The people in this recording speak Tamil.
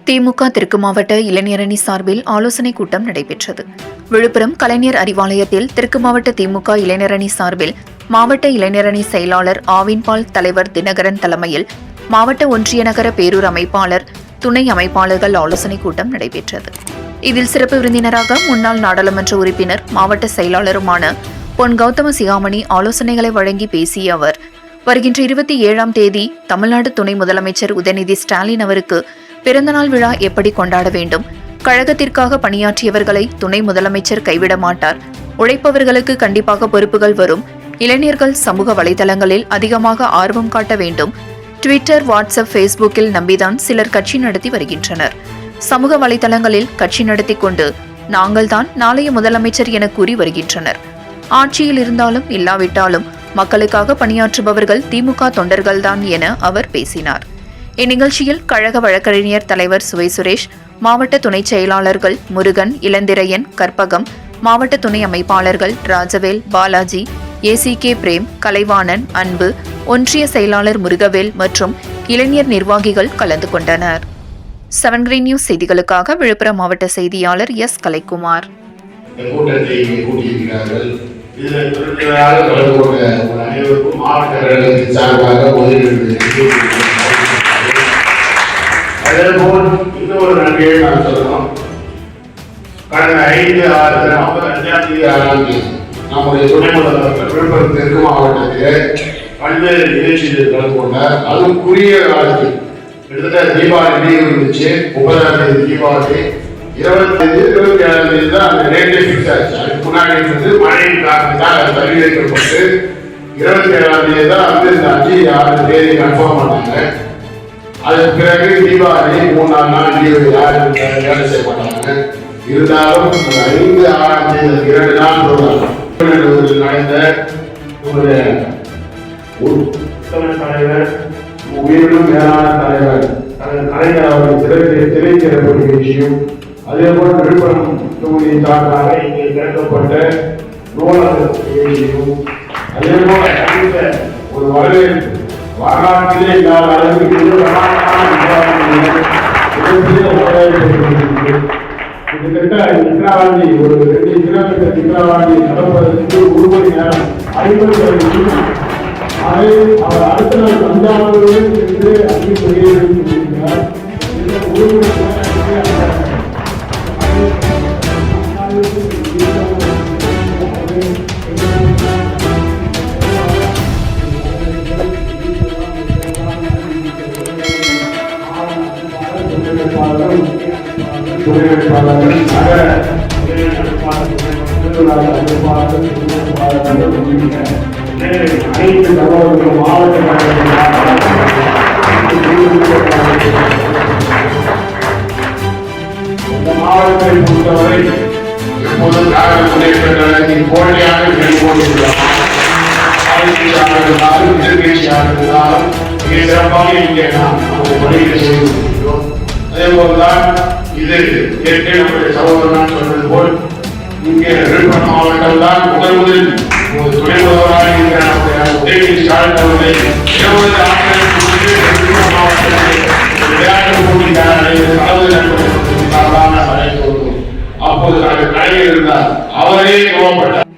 திமுக தெற்கு மாவட்ட இளைஞரணி சார்பில் ஆலோசனைக் கூட்டம் நடைபெற்றது. விழுப்புரம் கலைஞர் அறிவாலயத்தில் தெற்கு மாவட்ட திமுக இளைஞரணி சார்பில் மாவட்ட இளைஞரணி செயலாளர் ஆவின்பால் தலைவர் தினகரன் தலைமையில் மாவட்ட ஒன்றிய நகர பேரூர் அமைப்பாளர், துணை அமைப்பாளர்கள் ஆலோசனைக் கூட்டம் நடைபெற்றது. இதில் சிறப்பு விருந்தினராக முன்னாள் நாடாளுமன்ற உறுப்பினர், மாவட்ட செயலாளருமான பொன் கௌதம சிகாமணி ஆலோசனைகளை வழங்கி பேசிய அவர், வருகின்ற 27ஆம் தேதி தமிழ்நாடு துணை முதலமைச்சர் உதயநிதி ஸ்டாலின் அவருக்கு பிறந்தநாள் விழா எப்படி கொண்டாட வேண்டும், கழகத்திற்காக பணியாற்றியவர்களை துணை முதலமைச்சர் கைவிட மாட்டார், உழைப்பவர்களுக்கு கண்டிப்பாக பொறுப்புகள் வரும், இளைஞர்கள் சமூக வலைதளங்களில் அதிகமாக ஆர்வம் காட்ட வேண்டும், ட்விட்டர், வாட்ஸ்அப், ஃபேஸ்புக்கில் நம்பிதான் சிலர் கட்சி நடத்தி வருகின்றனர், சமூக வலைதளங்களில் கட்சி நடத்தி கொண்டு நாங்கள்தான் நாளைய முதலமைச்சர் என கூறி வருகின்றனர், ஆட்சியில் இருந்தாலும் இல்லாவிட்டாலும் மக்களுக்காக பணியாற்றுபவர்கள் திமுக தொண்டர்கள்தான் என அவர் பேசினார். இந்நிகழ்ச்சியில் கழக வழக்கறிஞர் தலைவர் சுவை சுரேஷ், மாவட்ட துணை செயலாளர்கள் முருகன், இளந்திரையன், கற்பகம், மாவட்ட துணை அமைப்பாளர்கள் ராஜவேல், பாலாஜி, ACK பிரேம், கலைவாணன், அன்பு, ஒன்றிய செயலாளர் முருகவேல் மற்றும் இளைஞர் நிர்வாகிகள் கலந்து கொண்டனர். 7 Green News செய்திகளுக்காக விழுப்புரம் மாவட்ட செய்தியாளர் எஸ். கலைக்குமார். அதேபோல் இன்னொரு நன்றியை நான் சொல்லணும். கடந்த 5/6/2005 நம்முடைய துணை முதல்வர் விழுப்புரம் தெற்கு மாவட்டத்திலே பல்வேறு நிகழ்ச்சிகளில் கலந்து கொண்டார். அதுவும் குறுகிய காலத்தில் கிட்டத்தட்ட தீபாவளி இருந்துச்சு. 30ஆம் தேதி தீபாவளி, 27ஆம் தேதி தான் அந்த ரேட்டே ஃபிக்ஸ் ஆச்சு. அதுக்கு முன்னாடி இருந்து மழையின் காரணத்தால் அது தள்ளி வைக்கப்பட்டு 27ஆம் தேதி தான் வந்து இந்த 5/6 தேதி கன்ஃபார்ம் பண்ணாங்க. அதற்கு பிறகு தீபாவளி 3 நாள் லீவு, யாரும் வேலை செய்ய மாட்டாங்க. இருந்தாலும் 5/6ஆம் தேதி 2 நாள் நடந்த ஒரு தலைவர், உயிரினும் மேலான தலைவர் கலைஞர் அவர்கள் திரைத்திறப்பு நிகழ்ச்சியும், அதேபோல் விழுப்புரம் தொகுதி சார்பாக இங்கே திறக்கப்பட்ட நூலக நிகழ்ச்சியும், அதேபோல ஒரு வரவேற்பு வரலாற்றிலே இல்லாத அளவுக்கு கிட்டத்தட்ட இந்திராவாண்டி ஒரு 2 கிலோமீட்டர் இந்திராவாண்டி நடப்பதற்கு 1 மணி நேரம் 55 நிமிஷம். அதை அவர் அடுத்த நாள் தஞ்சாவூர் என்று அங்கே சொல்லியிருக்கிறார். அனைத்து சகோதரர்களும் மாவட்ட மாவட்டத்தை பொறுத்தவரை எப்போதும் போட்டியாக இருந்தாலும் எதிர்கட்சியாக இருந்தாலும் மிக சிறப்பாக இங்கே நாம் பணிகளை செய்து கொண்டிருக்கிறோம். அதே போல்தான் இது ஏற்கனவே நம்முடைய சகோதரன் சொன்னது போல் இங்கே விழுப்புரம் மாவட்டம் தான் முதலில் துணை முதல்வராக இருக்கிற உதயநிதி ஸ்டாலின் அவர்களை 20 ஆண்டுகள் மாவட்டத்தில் விளையாட்டு போட்டிக்கான அப்போது கலைஞர் இருந்தார், அவரே கோவப்பட்டார்.